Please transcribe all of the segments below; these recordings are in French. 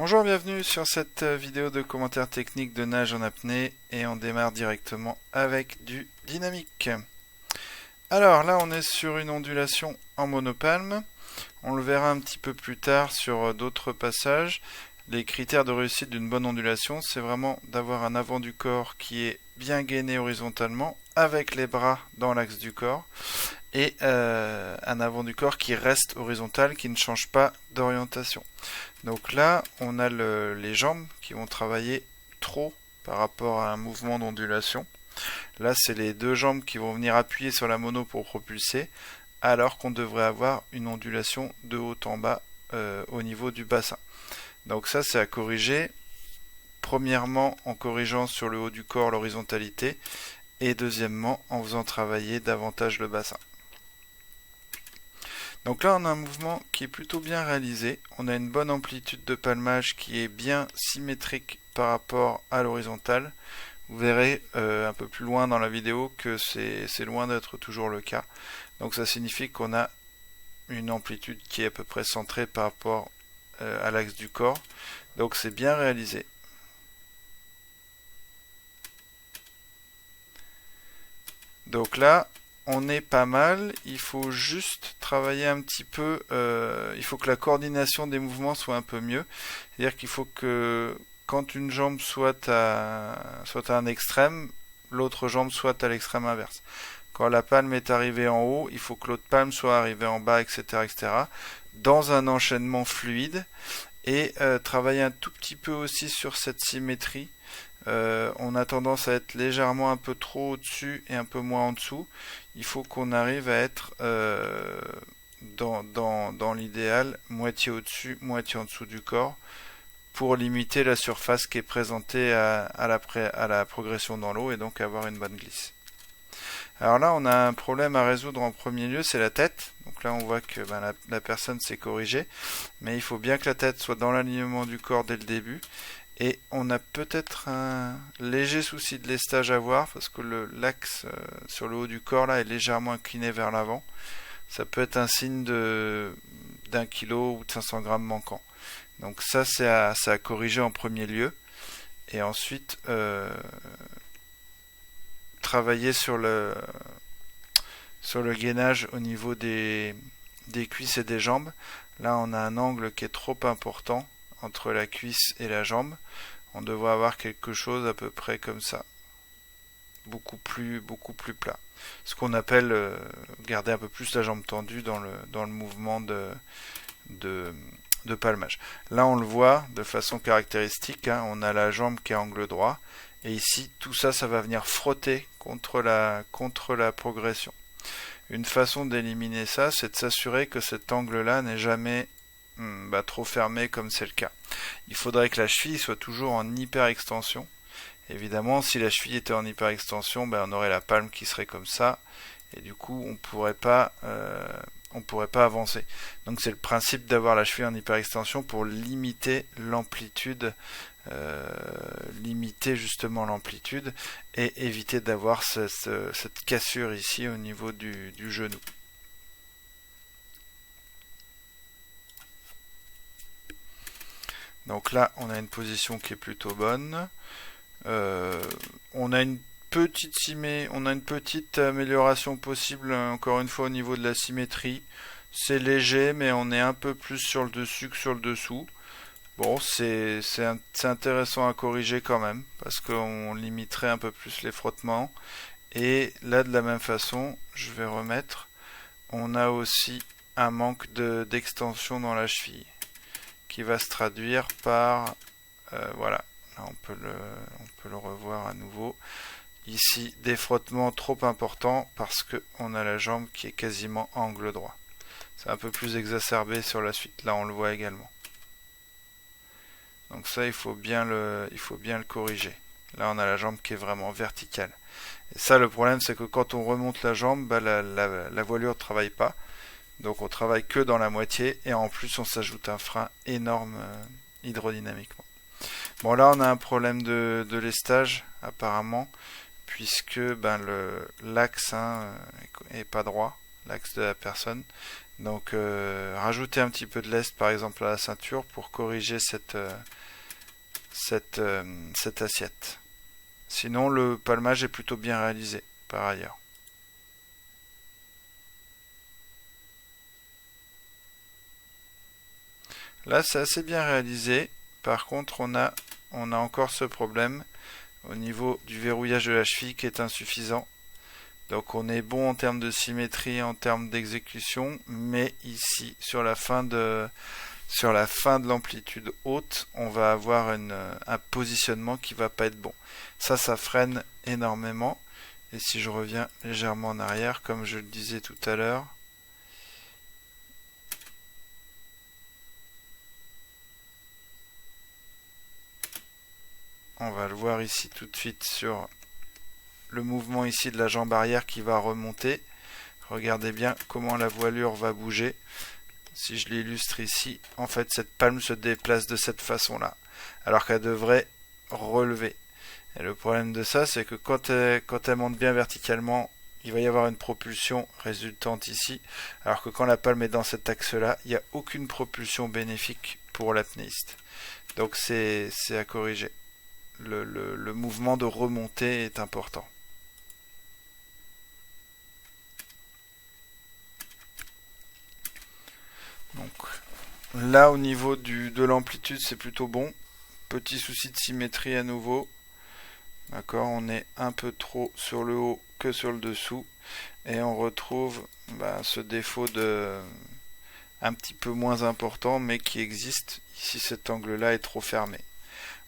Bonjour, bienvenue sur cette vidéo de commentaires techniques de nage en apnée et on démarre directement avec du dynamique. Alors là on est sur une ondulation en monopalme, on le verra un petit peu plus tard sur d'autres passages. Les critères de réussite d'une bonne ondulation, c'est vraiment d'avoir un avant du corps qui est bien gainé horizontalement avec les bras dans l'axe du corps et un avant du corps qui reste horizontal, qui ne change pas d'orientation. Donc là, on a les jambes qui vont travailler trop par rapport à un mouvement d'ondulation. Là, c'est les deux jambes qui vont venir appuyer sur la mono pour propulser, alors qu'on devrait avoir une ondulation de haut en bas au niveau du bassin. Donc ça, c'est à corriger. Premièrement, en corrigeant sur le haut du corps l'horizontalité, et deuxièmement, en faisant travailler davantage le bassin. Donc là on a un mouvement qui est plutôt bien réalisé, on a une bonne amplitude de palmage qui est bien symétrique par rapport à l'horizontale. Vous verrez un peu plus loin dans la vidéo que c'est loin d'être toujours le cas. Donc ça signifie qu'on a une amplitude qui est à peu près centrée par rapport à l'axe du corps. Donc c'est bien réalisé. Donc là, on est pas mal, il faut juste travailler un petit peu, il faut que la coordination des mouvements soit un peu mieux. C'est-à-dire qu'il faut que quand une jambe soit à un extrême, l'autre jambe soit à l'extrême inverse. Quand la palme est arrivée en haut, il faut que l'autre palme soit arrivée en bas, etc., etc., dans un enchaînement fluide, et travailler un tout petit peu aussi sur cette symétrie. On a tendance à être légèrement un peu trop au-dessus et un peu moins en dessous. Il faut qu'on arrive à être dans l'idéal, moitié au-dessus, moitié en dessous du corps, pour limiter la surface qui est présentée à la progression dans l'eau et donc avoir une bonne glisse. Alors là, on a un problème à résoudre en premier lieu, c'est la tête. Donc là, on voit que la personne s'est corrigée, mais il faut bien que la tête soit dans l'alignement du corps dès le début. Et on a peut-être un léger souci de lestage à voir parce que l'axe sur le haut du corps là est légèrement incliné vers l'avant. Ça peut être un signe d'un kilo ou de 500 grammes manquant. Donc ça c'est à corriger en premier lieu. Et ensuite travailler sur le gainage au niveau des cuisses et des jambes. Là on a un angle qui est trop important entre la cuisse et la jambe. On devrait avoir quelque chose à peu près comme ça, beaucoup plus plat. Ce qu'on appelle garder un peu plus la jambe tendue dans le mouvement de palmage. Là on le voit de façon caractéristique, hein, on a la jambe qui est à angle droit et ici tout ça va venir frotter contre la progression. Une façon d'éliminer ça, c'est de s'assurer que cet angle là n'est jamais trop fermé comme c'est le cas. Il faudrait que la cheville soit toujours en hyper extension. Évidemment, si la cheville était en hyper extension, on aurait la palme qui serait comme ça, et du coup, on pourrait pas avancer. Donc c'est le principe d'avoir la cheville en hyper extension pour limiter l'amplitude, limiter justement l'amplitude et éviter d'avoir cette cassure ici au niveau du genou. Donc là, on a une position qui est plutôt bonne. On a une petite amélioration possible, encore une fois, au niveau de la symétrie. C'est léger, mais on est un peu plus sur le dessus que sur le dessous. Bon, c'est intéressant à corriger quand même, parce qu'on limiterait un peu plus les frottements. Et là, de la même façon, je vais remettre, on a aussi un manque d'extension dans la cheville, qui va se traduire par voilà, là on peut le revoir à nouveau ici, des frottements trop importants parce que on a la jambe qui est quasiment à angle droit. C'est un peu plus exacerbé sur la suite, là on le voit également. Donc ça il faut bien le corriger. Là on a la jambe qui est vraiment verticale. Et ça le problème c'est que quand on remonte la jambe, la voilure ne travaille pas. Donc on travaille que dans la moitié et en plus on s'ajoute un frein énorme hydrodynamiquement. Bon là on a un problème de lestage apparemment puisque l'axe est pas droit, l'axe de la personne. Donc rajouter un petit peu de lest par exemple à la ceinture pour corriger cette assiette. Sinon le palmage est plutôt bien réalisé par ailleurs. Là c'est assez bien réalisé. Par contre on a encore ce problème au niveau du verrouillage de la cheville qui est insuffisant. Donc on est bon en termes de symétrie, en termes d'exécution, mais ici sur la fin de l'amplitude haute, on va avoir un positionnement qui va pas être bon. Ça freine énormément. Et si je reviens légèrement en arrière, comme je le disais tout à l'heure, on va le voir ici tout de suite sur le mouvement ici de la jambe arrière qui va remonter. Regardez bien comment la voilure va bouger. Si je l'illustre ici, en fait cette palme se déplace de cette façon-là, alors qu'elle devrait relever. Et le problème de ça, c'est que quand elle monte bien verticalement, il va y avoir une propulsion résultante ici, alors que quand la palme est dans cet axe-là, il n'y a aucune propulsion bénéfique pour l'apnéiste. Donc c'est à corriger. Le mouvement de remontée est important. Donc là au niveau de l'amplitude c'est plutôt bon. Petit souci de symétrie à nouveau. D'accord, on est un peu trop sur le haut que sur le dessous. Et on retrouve ce défaut un petit peu moins important mais qui existe. Ici cet angle là est trop fermé.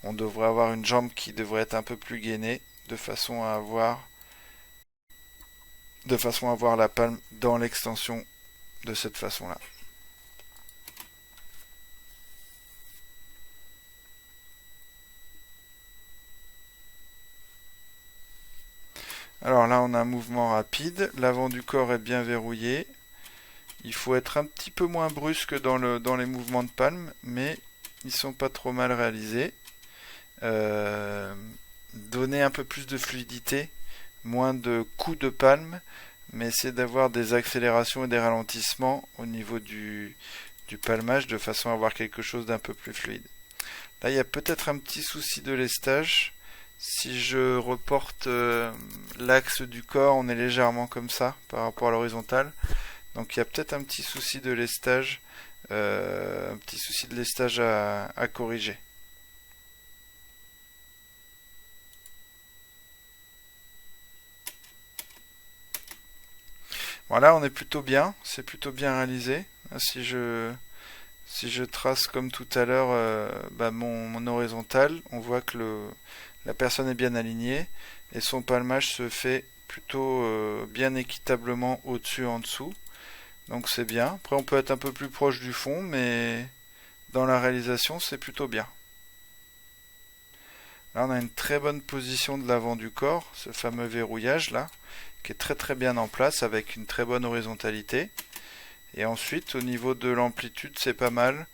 On devrait avoir une jambe qui devrait être un peu plus gainée de façon à avoir la palme dans l'extension de cette façon là. Alors là on a un mouvement rapide, l'avant du corps est bien verrouillé. Il faut être un petit peu moins brusque dans les mouvements de palme, mais ils sont pas trop mal réalisés. Donner un peu plus de fluidité, moins de coups de palme, mais essayer d'avoir des accélérations et des ralentissements au niveau du palmage de façon à avoir quelque chose d'un peu plus fluide. Là il y a peut-être un petit souci de lestage. Si je reporte l'axe du corps, on est légèrement comme ça par rapport à l'horizontale. Donc il y a peut-être un petit souci de lestage, à corriger. Voilà, on est plutôt bien, c'est plutôt bien réalisé. Si je trace comme tout à l'heure mon horizontal, on voit que la personne est bien alignée et son palmage se fait plutôt bien équitablement au-dessus en dessous. Donc c'est bien. Après on peut être un peu plus proche du fond, mais dans la réalisation c'est plutôt bien. Là on a une très bonne position de l'avant du corps, ce fameux verrouillage là, qui est très très bien en place avec une très bonne horizontalité. Et ensuite au niveau de l'amplitude c'est pas mal.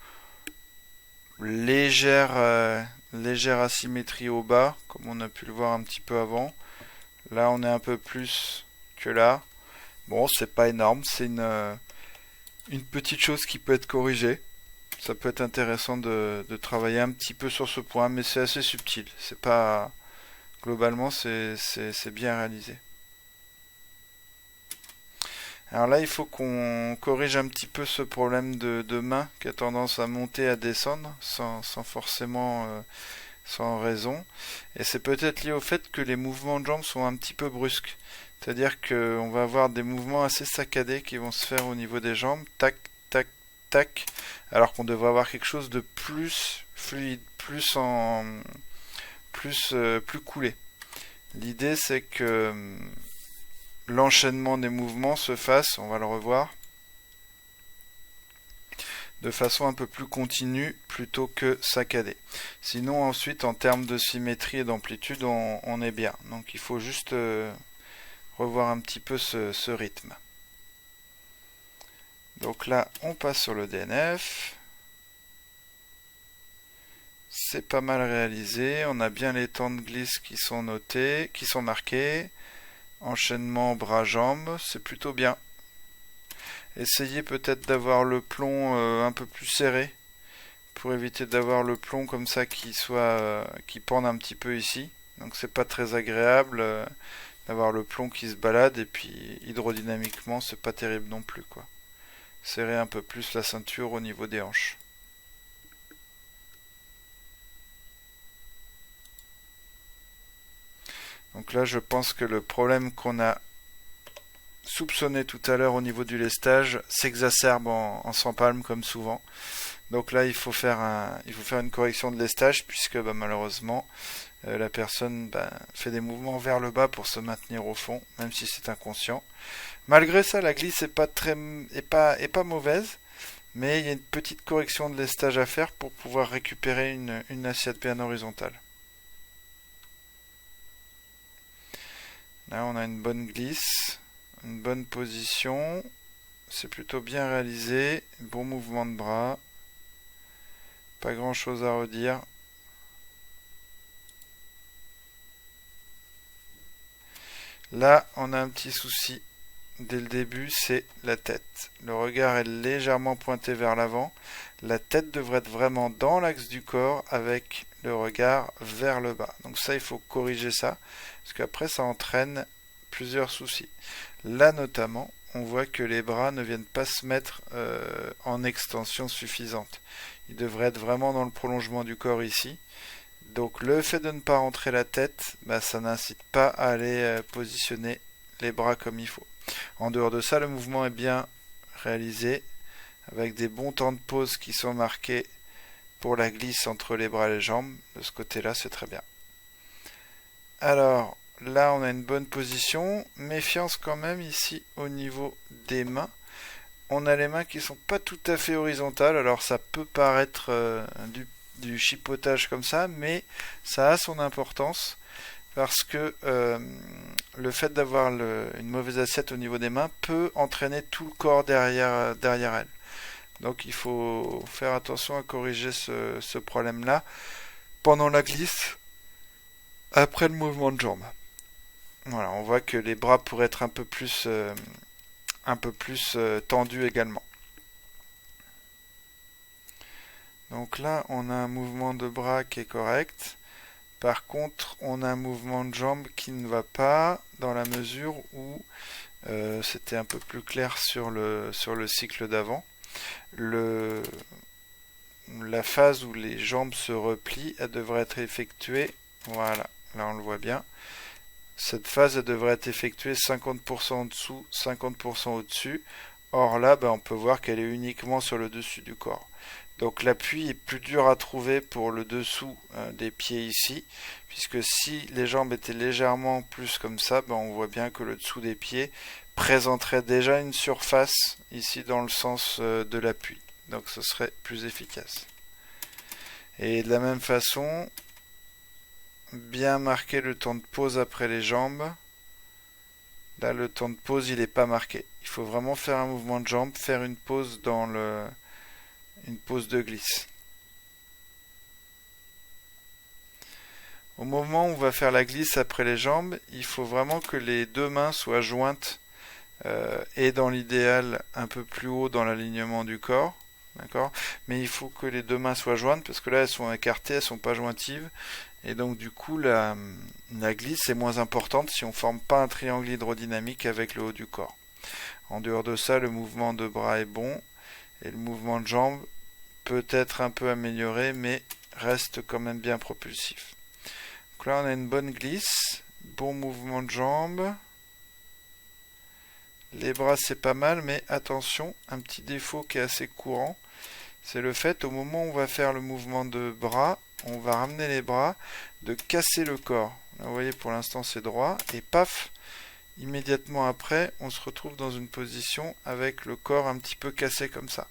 Légère asymétrie au bas, comme on a pu le voir un petit peu avant. Là on est un peu plus que là. Bon, c'est pas énorme, c'est une petite chose qui peut être corrigée. Ça peut être intéressant de travailler un petit peu sur ce point, mais c'est assez subtil. C'est pas globalement c'est bien réalisé. Alors là, il faut qu'on corrige un petit peu ce problème de main qui a tendance à monter, à descendre, sans forcément sans raison. Et c'est peut-être lié au fait que les mouvements de jambes sont un petit peu brusques. C'est-à-dire qu'on va avoir des mouvements assez saccadés qui vont se faire au niveau des jambes, tac, tac, tac, alors qu'on devrait avoir quelque chose de plus fluide, plus coulé. L'idée c'est que l'enchaînement des mouvements se fasse, on va le revoir, de façon un peu plus continue plutôt que saccadée. Sinon ensuite en termes de symétrie et d'amplitude on est bien. Donc il faut juste revoir un petit peu ce rythme. Donc là on passe sur le DNF. C'est pas mal réalisé, on a bien les temps de glisse qui sont notés, qui sont marqués. Enchaînement bras-jambes, c'est plutôt bien. Essayez peut-être d'avoir le plomb un peu plus serré pour éviter d'avoir le plomb comme ça qui pende un petit peu ici. Donc c'est pas très agréable d'avoir le plomb qui se balade, et puis hydrodynamiquement c'est pas terrible non plus quoi. Serrez un peu plus la ceinture au niveau des hanches. Donc là je pense que le problème qu'on a soupçonné tout à l'heure au niveau du lestage s'exacerbe en sans palme comme souvent. Donc là il faut faire une correction de lestage, puisque malheureusement la personne fait des mouvements vers le bas pour se maintenir au fond, même si c'est inconscient. Malgré ça, la glisse est pas mauvaise, mais il y a une petite correction de lestage à faire pour pouvoir récupérer une assiette bien horizontale. Là on a une bonne glisse, une bonne position, c'est plutôt bien réalisé, bon mouvement de bras, pas grand chose à redire. Là on a un petit souci dès le début, c'est la tête. Le regard est légèrement pointé vers l'avant, la tête devrait être vraiment dans l'axe du corps avec le regard vers le bas. Donc ça il faut corriger ça, parce qu'après ça entraîne plusieurs soucis. Là notamment, on voit que les bras ne viennent pas se mettre en extension suffisante. Ils devraient être vraiment dans le prolongement du corps ici. Donc le fait de ne pas rentrer la tête, ça n'incite pas à aller positionner les bras comme il faut. En dehors de ça, le mouvement est bien réalisé, avec des bons temps de pause qui sont marqués pour la glisse entre les bras et les jambes. De ce côté-là, c'est très bien. Alors, là, on a une bonne position. Méfiance quand même ici au niveau des mains. On a les mains qui sont pas tout à fait horizontales. Alors, ça peut paraître du chipotage comme ça, mais ça a son importance. Parce que le fait d'avoir une mauvaise assiette au niveau des mains peut entraîner tout le corps derrière elle. Donc il faut faire attention à corriger ce problème-là pendant la glisse, après le mouvement de jambe. Voilà, on voit que les bras pourraient être un peu plus tendus également. Donc là, on a un mouvement de bras qui est correct. Par contre, on a un mouvement de jambe qui ne va pas, dans la mesure où c'était un peu plus clair sur le cycle d'avant. La phase où les jambes se replient, elle devrait être effectuée, voilà, là on le voit bien. Cette phase, elle devrait être effectuée 50% en dessous, 50% au-dessus. Or là, on peut voir qu'elle est uniquement sur le dessus du corps. Donc l'appui est plus dur à trouver pour le dessous des pieds ici, puisque si les jambes étaient légèrement plus comme ça, on voit bien que le dessous des pieds présenterait déjà une surface ici dans le sens de l'appui. Donc ce serait plus efficace. Et de la même façon, bien marquer le temps de pause après les jambes. Là, le temps de pause, il n'est pas marqué. Il faut vraiment faire un mouvement de jambe, faire une pause une pause de glisse. Au moment où on va faire la glisse après les jambes, il faut vraiment que les deux mains soient jointes et dans l'idéal un peu plus haut dans l'alignement du corps. D'accord ? Mais il faut que les deux mains soient jointes, parce que là elles sont écartées, elles sont pas jointives, et donc du coup la glisse est moins importante si on forme pas un triangle hydrodynamique avec le haut du corps. En dehors de ça, le mouvement de bras est bon, et le mouvement de jambe peut être un peu amélioré, mais reste quand même bien propulsif. Donc là on a une bonne glisse, bon mouvement de jambe. Les bras c'est pas mal, mais attention, un petit défaut qui est assez courant, c'est le fait au moment où on va faire le mouvement de bras, on va ramener les bras, de casser le corps. Là, vous voyez pour l'instant c'est droit, et paf, immédiatement après on se retrouve dans une position avec le corps un petit peu cassé comme ça.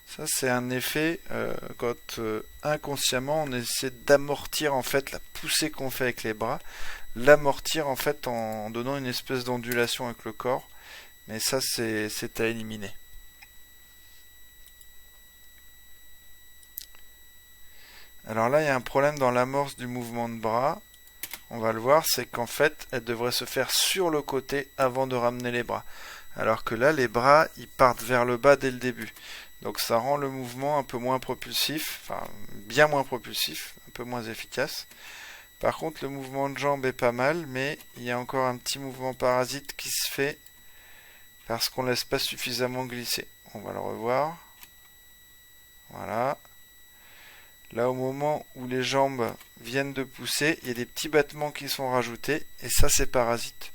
Ça c'est un effet quand inconsciemment on essaie d'amortir en fait la poussée qu'on fait avec les bras, l'amortir en fait en donnant une espèce d'ondulation avec le corps. Mais ça, c'est à éliminer. Alors là, il y a un problème dans l'amorce du mouvement de bras. On va le voir, c'est qu'en fait, elle devrait se faire sur le côté avant de ramener les bras. alors que là les bras ils partent vers le bas dès le début. Donc ça rend le mouvement un peu moins propulsif, enfin bien moins propulsif, un peu moins efficace. Par contre le mouvement de jambe est pas mal, mais il y a encore un petit mouvement parasite qui se fait parce qu'on laisse pas suffisamment glisser. On va le revoir. Voilà. Là, au moment où les jambes viennent de pousser, il y a des petits battements qui sont rajoutés, et ça, c'est parasite.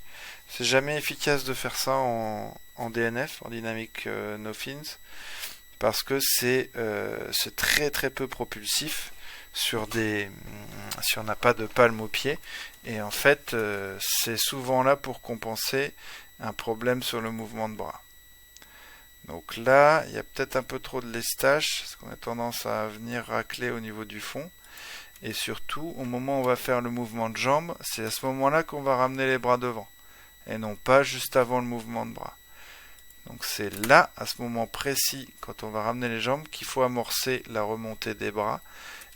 C'est jamais efficace de faire ça en DNF, en Dynamic No Fins, parce que c'est très très peu propulsif si on n'a pas de palme au pied, et en fait, c'est souvent là pour compenser un problème sur le mouvement de bras. Donc là, il y a peut-être un peu trop de lestage, parce qu'on a tendance à venir racler au niveau du fond. Et surtout, au moment où on va faire le mouvement de jambe, c'est à ce moment-là qu'on va ramener les bras devant, et non pas juste avant le mouvement de bras. Donc c'est là, à ce moment précis, quand on va ramener les jambes, qu'il faut amorcer la remontée des bras,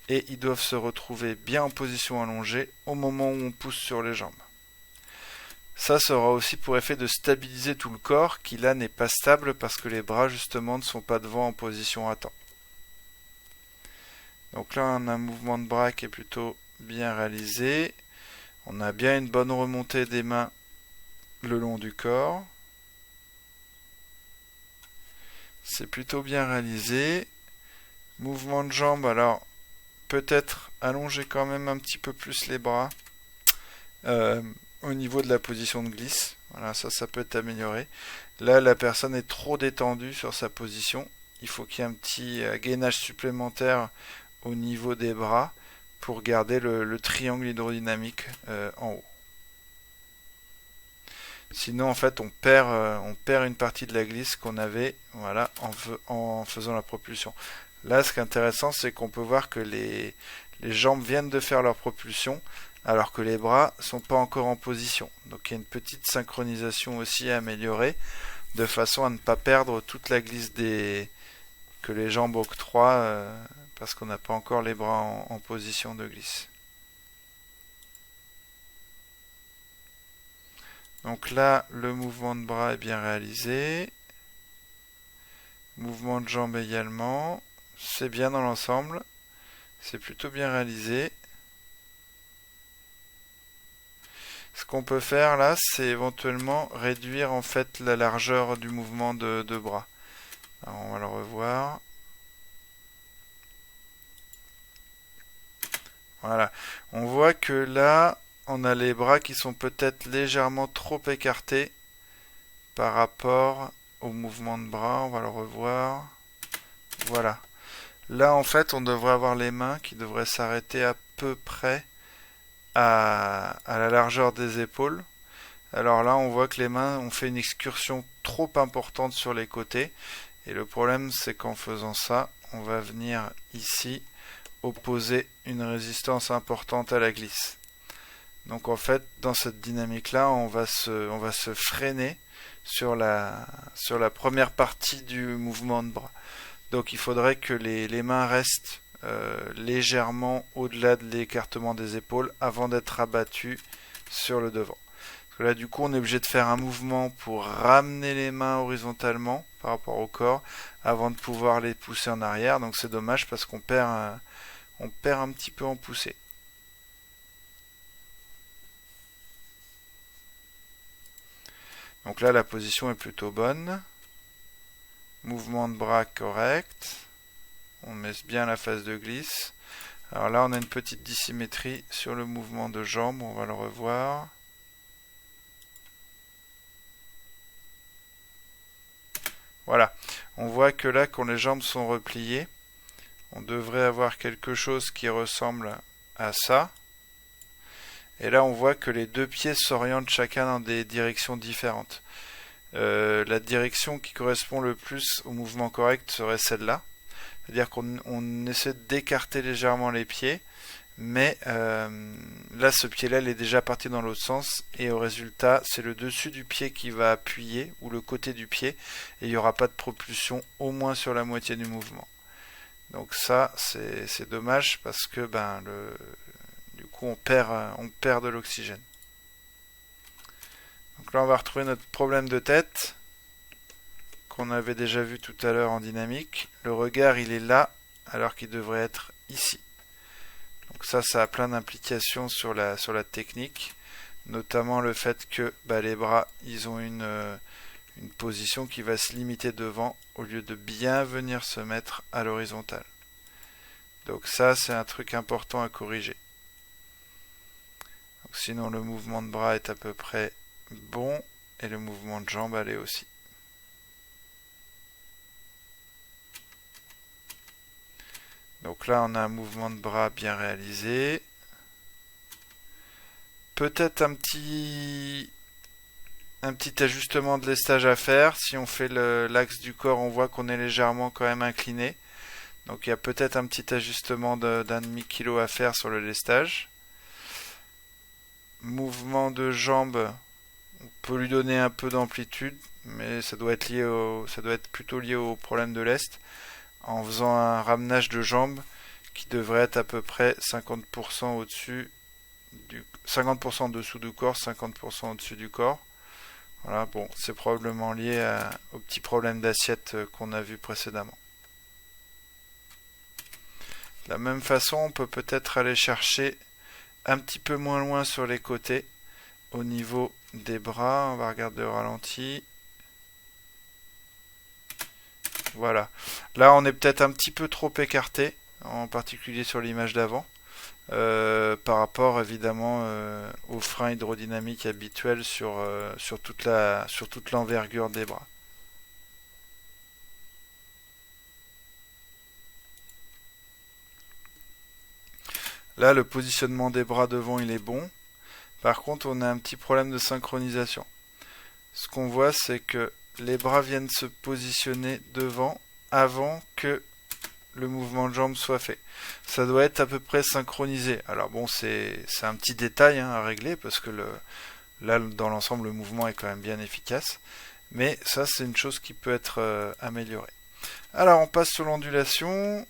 et ils doivent se retrouver bien en position allongée au moment où on pousse sur les jambes. Ça aura aussi pour effet de stabiliser tout le corps qui là n'est pas stable parce que les bras justement ne sont pas devant en position à temps. Donc là on a un mouvement de bras qui est plutôt bien réalisé. On a bien une bonne remontée des mains le long du corps. C'est plutôt bien réalisé. Mouvement de jambes, alors peut-être allonger quand même un petit peu plus les bras. Au niveau de la position de glisse. Voilà, ça peut être amélioré. Là, la personne est trop détendue sur sa position. Il faut qu'il y ait un petit gainage supplémentaire au niveau des bras pour garder le triangle hydrodynamique en haut. Sinon, en fait, on perd une partie de la glisse qu'on avait, voilà, en faisant la propulsion. Là, ce qui est intéressant, c'est qu'on peut voir que les jambes viennent de faire leur propulsion, alors que les bras sont pas encore en position. Donc il y a une petite synchronisation aussi à améliorer, de façon à ne pas perdre toute la glisse que les jambes octroient, parce qu'on n'a pas encore les bras en position de glisse. Donc là, le mouvement de bras est bien réalisé. Mouvement de jambes également. C'est bien dans l'ensemble. C'est plutôt bien réalisé. Ce qu'on peut faire là, c'est éventuellement réduire en fait la largeur du mouvement de bras. Alors, on va le revoir. Voilà. On voit que là, on a les bras qui sont peut-être légèrement trop écartés par rapport au mouvement de bras. On va le revoir. Voilà. Là, en fait, on devrait avoir les mains qui devraient s'arrêter à peu près à la largeur des épaules. Alors là, on voit que les mains ont fait une excursion trop importante sur les côtés. Et le problème, c'est qu'en faisant ça, on va venir ici opposer une résistance importante à la glisse. Donc en fait, dans cette dynamique-là, on va se freiner sur la première partie du mouvement de bras. Donc il faudrait que les mains restent légèrement au-delà de l'écartement des épaules avant d'être abattues sur le devant. Parce que là, du coup, on est obligé de faire un mouvement pour ramener les mains horizontalement par rapport au corps avant de pouvoir les pousser en arrière. Donc c'est dommage parce qu'on perd un petit peu en poussée. Donc là, la position est plutôt bonne. Mouvement de bras correct. On met bien la phase de glisse. Alors là, on a une petite dissymétrie sur le mouvement de jambe. On va le revoir. Voilà. On voit que là, quand les jambes sont repliées, on devrait avoir quelque chose qui ressemble à ça. Et là, on voit que les deux pieds s'orientent chacun dans des directions différentes. La direction qui correspond le plus au mouvement correct serait celle-là. C'est-à-dire qu'on essaie d'écarter légèrement les pieds, mais là, ce pied-là, il est déjà parti dans l'autre sens, et au résultat, c'est le dessus du pied qui va appuyer, ou le côté du pied, et il n'y aura pas de propulsion, au moins sur la moitié du mouvement. Donc ça, c'est dommage, parce que du coup, on perd de l'oxygène. Donc là, on va retrouver notre problème de tête. qu'on avait déjà vu tout à l'heure en dynamique. Le regard, il est là, alors qu'il devrait être ici. Donc ça a plein d'implications sur la technique, notamment le fait que les bras, ils ont une position qui va se limiter devant au lieu de bien venir se mettre à l'horizontale. Donc ça, c'est un truc important à corriger. Donc sinon, le mouvement de bras est à peu près bon et le mouvement de jambe, allez aussi. Donc là, on a un mouvement de bras bien réalisé. Peut-être un petit ajustement de lestage à faire. Si on fait l'axe du corps, on voit qu'on est légèrement quand même incliné. Donc il y a peut-être un petit ajustement d'un demi-kilo à faire sur le lestage. Mouvement de jambe, on peut lui donner un peu d'amplitude, mais ça doit être plutôt lié au problème de lest, en faisant un ramenage de jambe qui devrait être à peu près 50% au-dessus 50% en dessous du corps, 50% au-dessus du corps. Voilà, bon, c'est probablement lié au petit problème d'assiette qu'on a vu précédemment. De la même façon, on peut peut-être aller chercher un petit peu moins loin sur les côtés, au niveau des bras. On va regarder au ralenti. Voilà. Là, on est peut-être un petit peu trop écarté, en particulier sur l'image d'avant, par rapport évidemment aux freins hydrodynamiques habituels sur toute l'envergure des bras. Là, le positionnement des bras devant, il est bon. Par contre, on a un petit problème de synchronisation. Ce qu'on voit, c'est que les bras viennent se positionner devant avant que le mouvement de jambe soit fait. Ça doit être à peu près synchronisé. Alors bon, c'est un petit détail à régler parce que là, dans l'ensemble, le mouvement est quand même bien efficace. Mais ça, c'est une chose qui peut être améliorée. Alors, on passe sur l'ondulation.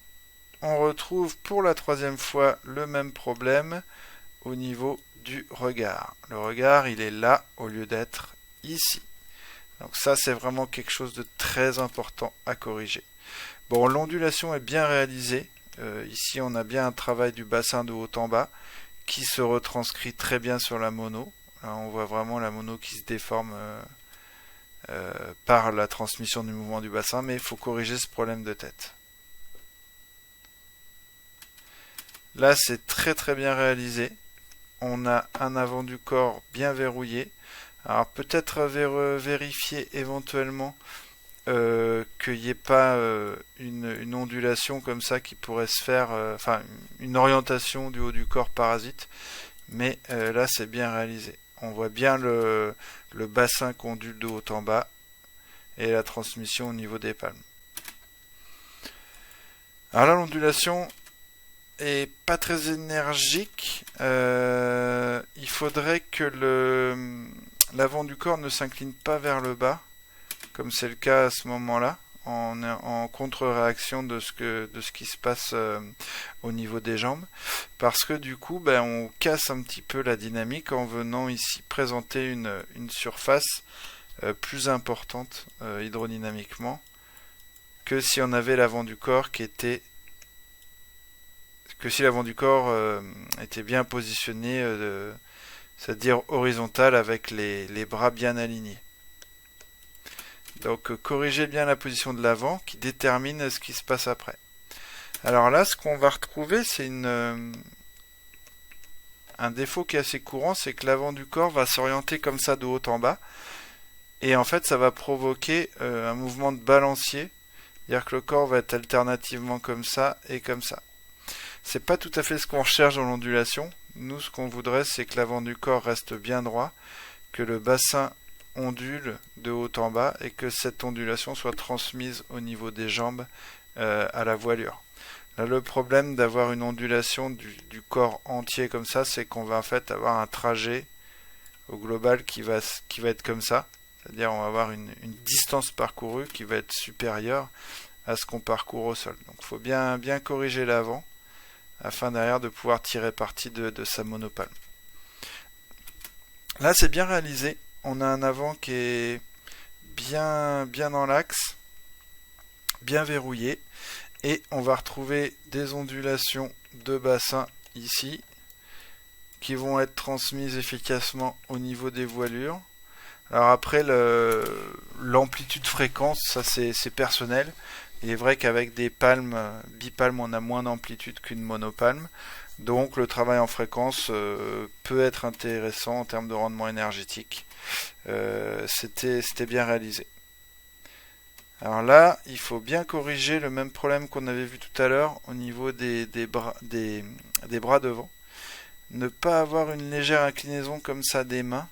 On retrouve pour la troisième fois le même problème au niveau du regard. Le regard, il est là au lieu d'être ici. Donc ça, c'est vraiment quelque chose de très important à corriger. Bon, l'ondulation est bien réalisée. Ici, on a bien un travail du bassin de haut en bas qui se retranscrit très bien sur la mono. Là, on voit vraiment la mono qui se déforme par la transmission du mouvement du bassin, mais il faut corriger ce problème de tête. Là, c'est très très bien réalisé. On a un avant du corps bien verrouillé. Alors peut-être vérifier éventuellement qu'il n'y ait pas une ondulation comme ça qui pourrait se faire, enfin une orientation du haut du corps parasite. Mais là, c'est bien réalisé. On voit bien le bassin qui ondule de haut en bas et la transmission au niveau des palmes. Alors là, l'ondulation est pas très énergique. Il faudrait que l'avant du corps ne s'incline pas vers le bas, comme c'est le cas à ce moment-là, en contre-réaction de ce qui se passe au niveau des jambes, parce que du coup, on casse un petit peu la dynamique en venant ici présenter une surface plus importante hydrodynamiquement que si on avait l'avant du corps si l'avant du corps était bien positionné, c'est-à-dire horizontal avec les bras bien alignés. Donc corrigez bien la position de l'avant qui détermine ce qui se passe après. Alors là, ce qu'on va retrouver, c'est un défaut qui est assez courant, c'est que l'avant du corps va s'orienter comme ça de haut en bas. Et en fait, ça va provoquer un mouvement de balancier. C'est-à-dire que le corps va être alternativement comme ça et comme ça. C'est pas tout à fait ce qu'on recherche dans l'ondulation. Nous, ce qu'on voudrait, c'est que l'avant du corps reste bien droit, que le bassin ondule de haut en bas et que cette ondulation soit transmise au niveau des jambes à la voilure. Là, le problème d'avoir une ondulation du corps entier comme ça, c'est qu'on va en fait avoir un trajet au global qui va être comme ça. C'est-à-dire on va avoir une distance parcourue qui va être supérieure à ce qu'on parcourt au sol. Donc il faut bien corriger l'avant afin derrière de pouvoir tirer parti de sa monopalme. Là, c'est bien réalisé. On a un avant qui est bien dans l'axe, bien verrouillé. Et on va retrouver des ondulations de bassin ici, qui vont être transmises efficacement au niveau des voilures. Alors après, l'amplitude fréquence, ça c'est personnel. Il est vrai qu'avec des palmes, bipalmes, on a moins d'amplitude qu'une monopalme. Donc le travail en fréquence peut être intéressant en termes de rendement énergétique. C'était bien réalisé. Alors là, il faut bien corriger le même problème qu'on avait vu tout à l'heure au niveau des bras devant. Ne pas avoir une légère inclinaison comme ça des mains.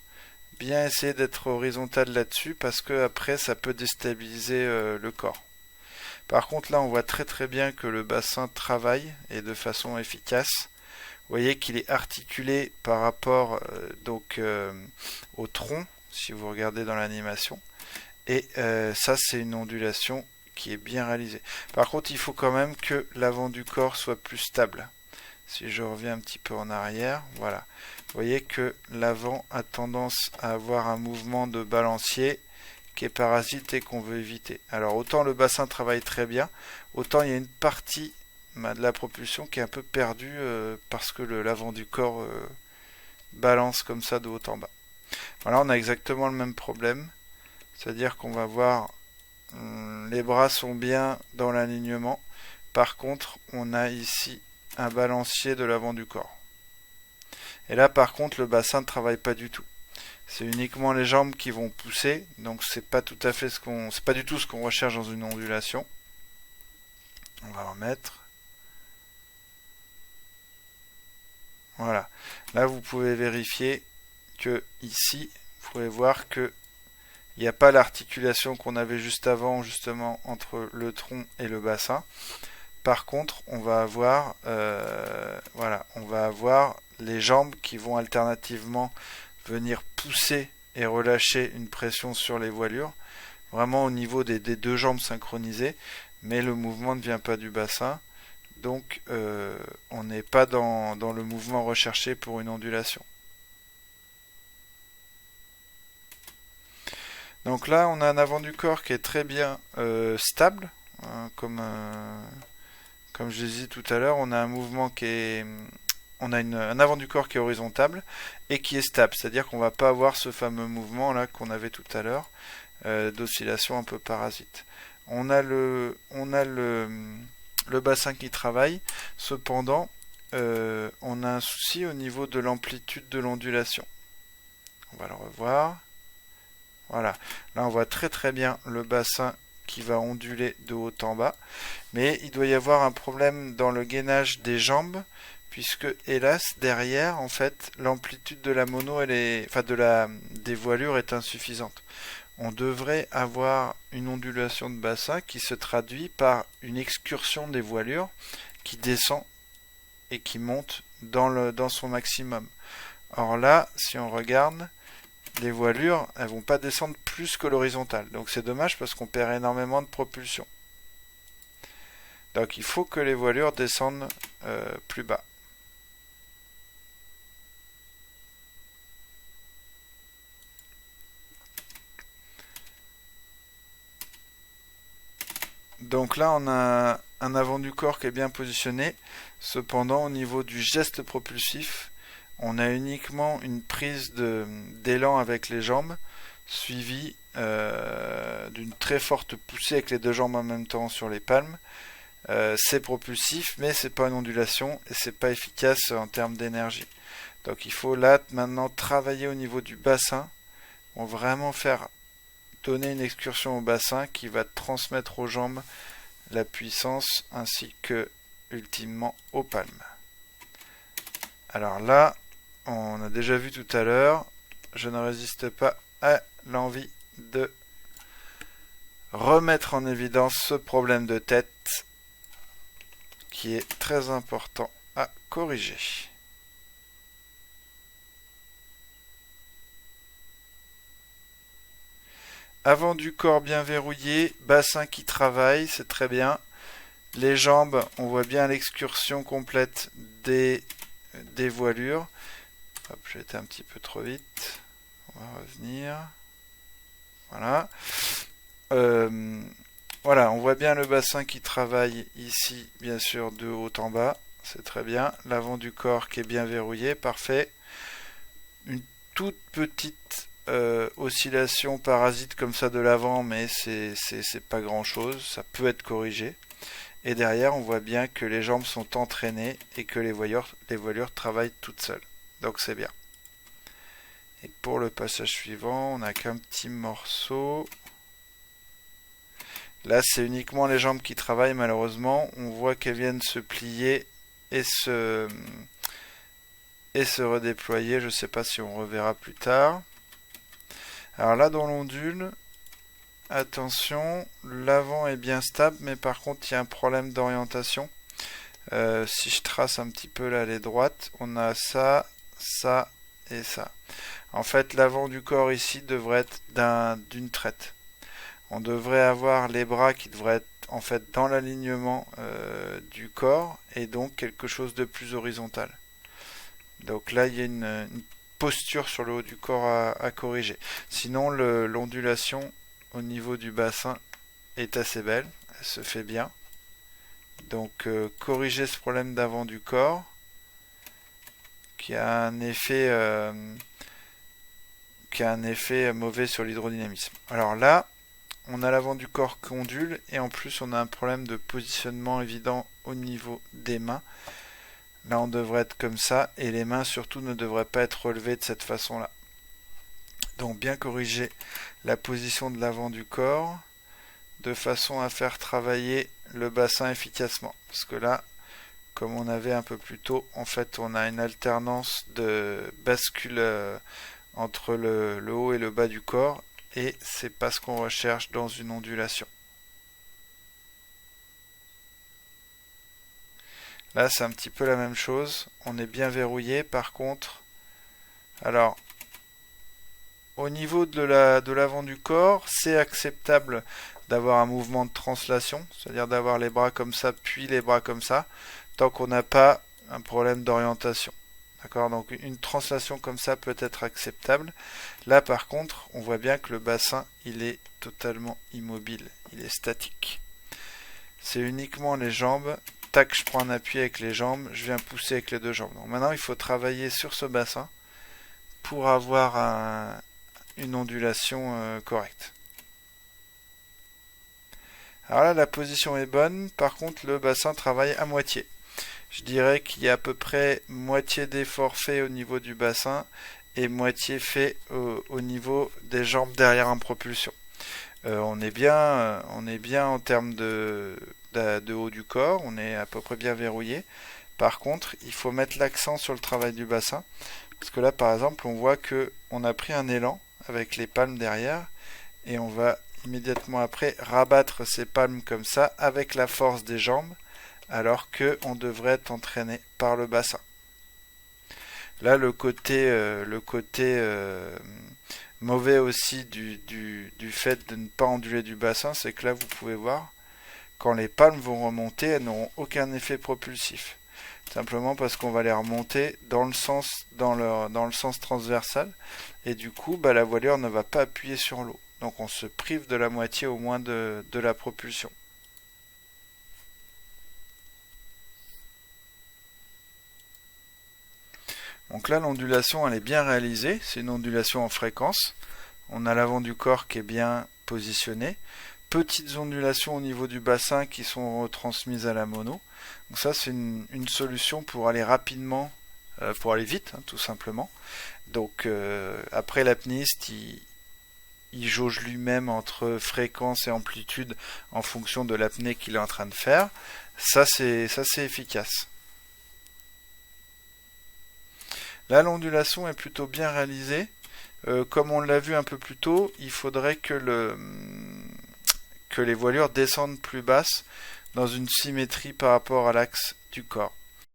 Bien essayer d'être horizontal là-dessus parce que après ça peut déstabiliser le corps. Par contre là on voit très bien que le bassin travaille et de façon efficace. Vous voyez qu'il est articulé par rapport au tronc si vous regardez dans l'animation. Et ça c'est une ondulation qui est bien réalisée. Par contre il faut quand même que l'avant du corps soit plus stable. Si je reviens un petit peu en arrière, voilà. Vous voyez que l'avant a tendance à avoir un mouvement de balancier qui est parasite et qu'on veut éviter. Alors autant le bassin travaille très bien, autant il y a une partie de la propulsion qui est un peu perdue parce que l'avant du corps balance comme ça de haut en bas. Voilà, on a exactement le même problème. C'est-à-dire qu'on va voir les bras sont bien dans l'alignement. Par contre, on a ici un balancier de l'avant du corps. Et là par contre le bassin ne travaille pas du tout. C'est uniquement les jambes qui vont pousser, donc c'est pas tout à fait c'est pas du tout ce qu'on recherche dans une ondulation. On va remettre. Voilà. Là vous pouvez vérifier que ici, vous pouvez voir que il n'y a pas l'articulation qu'on avait juste avant, justement entre le tronc et le bassin. Par contre, on va avoir, on va avoir les jambes qui vont alternativement venir pousser et relâcher une pression sur les voilures, vraiment au niveau des deux jambes synchronisées, mais le mouvement ne vient pas du bassin, donc on n'est pas dans le mouvement recherché pour une ondulation. Donc là, on a un avant du corps qui est très bien stable, hein, comme je l'ai dit tout à l'heure, on a un mouvement qui est... On a un avant du corps qui est horizontal et qui est stable, c'est-à-dire qu'on ne va pas avoir ce fameux mouvement là qu'on avait tout à l'heure d'oscillation un peu parasite. On a le bassin qui travaille, cependant on a un souci au niveau de l'amplitude de l'ondulation. On va le revoir. Voilà, là on voit très bien le bassin qui va onduler de haut en bas, mais il doit y avoir un problème dans le gainage des jambes, puisque hélas derrière en fait l'amplitude de la mono des voilures est insuffisante. On devrait avoir une ondulation de bassin qui se traduit par une excursion des voilures qui descend et qui monte dans son maximum. Or là, si on regarde, les voilures, elles vont pas descendre plus que l'horizontale. Donc c'est dommage parce qu'on perd énormément de propulsion. Donc il faut que les voilures descendent plus bas. Donc là on a un avant du corps qui est bien positionné. Cependant au niveau du geste propulsif, on a uniquement une prise d'élan avec les jambes, suivie d'une très forte poussée avec les deux jambes en même temps sur les palmes. C'est propulsif, mais c'est pas une ondulation et c'est pas efficace en termes d'énergie. Donc il faut là maintenant travailler au niveau du bassin, pour vraiment donner une excursion au bassin qui va transmettre aux jambes la puissance ainsi que ultimement aux palmes. Alors là, on a déjà vu tout à l'heure, je ne résiste pas à l'envie de remettre en évidence ce problème de tête qui est très important à corriger. Avant du corps bien verrouillé, bassin qui travaille, c'est très bien. Les jambes, on voit bien l'excursion complète des voilures. Hop, j'ai été un petit peu trop vite. On va revenir. Voilà. Voilà, on voit bien le bassin qui travaille ici, bien sûr, de haut en bas. C'est très bien. L'avant du corps qui est bien verrouillé, parfait. Une toute petite oscillation parasite comme ça de l'avant, mais c'est pas grand chose. Ça peut être corrigé. Et derrière, on voit bien que les jambes sont entraînées et que les voilures travaillent toutes seules. Donc c'est bien. Et pour le passage suivant, on n'a qu'un petit morceau. Là, c'est uniquement les jambes qui travaillent, malheureusement. On voit qu'elles viennent se plier et se redéployer. Je ne sais pas si on reverra plus tard. Alors là, dans l'ondule, attention, l'avant est bien stable, mais par contre, il y a un problème d'orientation. Si je trace un petit peu là les droites, on a ça, ça et ça. En fait, l'avant du corps ici devrait être d'une traite. On devrait avoir les bras qui devraient être en fait dans l'alignement du corps et donc quelque chose de plus horizontal. Donc là, il y a une posture sur le haut du corps à corriger. Sinon, l'ondulation au niveau du bassin est assez belle, elle se fait bien. Donc corriger ce problème d'avant du corps qui a un effet mauvais sur l'hydrodynamisme. Alors là, on a l'avant du corps qui ondule et en plus on a un problème de positionnement évident au niveau des mains. Là on devrait être comme ça et les mains surtout ne devraient pas être relevées de cette façon là. Donc bien corriger la position de l'avant du corps de façon à faire travailler le bassin efficacement. Parce que là, comme on avait un peu plus tôt, en fait on a une alternance de bascule entre le haut et le bas du corps. Et c'est pas ce qu'on recherche dans une ondulation. Là, c'est un petit peu la même chose. On est bien verrouillé. Par contre, alors, au niveau de l'avant du corps, c'est acceptable d'avoir un mouvement de translation, c'est-à-dire d'avoir les bras comme ça, puis les bras comme ça, tant qu'on n'a pas un problème d'orientation. D'accord, donc une translation comme ça peut être acceptable. Là par contre, on voit bien que le bassin, il est totalement immobile, il est statique. C'est uniquement les jambes. Tac, je prends un appui avec les jambes, je viens pousser avec les deux jambes. Donc maintenant, il faut travailler sur ce bassin pour avoir une ondulation correcte. Alors là, la position est bonne. Par contre, le bassin travaille à moitié. Je dirais qu'il y a à peu près moitié d'effort fait au niveau du bassin et moitié fait au niveau des jambes derrière en propulsion. On est bien en termes de haut du corps, on est à peu près bien verrouillé. Par contre, il faut mettre l'accent sur le travail du bassin. Parce que là, par exemple, on voit que on a pris un élan avec les palmes derrière et on va immédiatement après rabattre ces palmes comme ça avec la force des jambes, alors qu'on devrait être entraîné par le bassin. Là, le côté mauvais aussi du fait de ne pas onduler du bassin, c'est que là, vous pouvez voir, quand les palmes vont remonter, elles n'auront aucun effet propulsif. Simplement parce qu'on va les remonter dans le sens transversal, et du coup, la voilure ne va pas appuyer sur l'eau. Donc on se prive de la moitié au moins de la propulsion. Donc là, l'ondulation, elle est bien réalisée. C'est une ondulation en fréquence. On a l'avant du corps qui est bien positionné. Petites ondulations au niveau du bassin qui sont retransmises à la mono. Donc ça, c'est une solution pour aller rapidement, pour aller vite, tout simplement. Donc après, l'apnéiste, il jauge lui-même entre fréquence et amplitude en fonction de l'apnée qu'il est en train de faire. Ça, c'est efficace. Là, l'ondulation est plutôt bien réalisée. Comme on l'a vu un peu plus tôt, il faudrait que les voilures descendent plus basses dans une symétrie par rapport à l'axe du corps.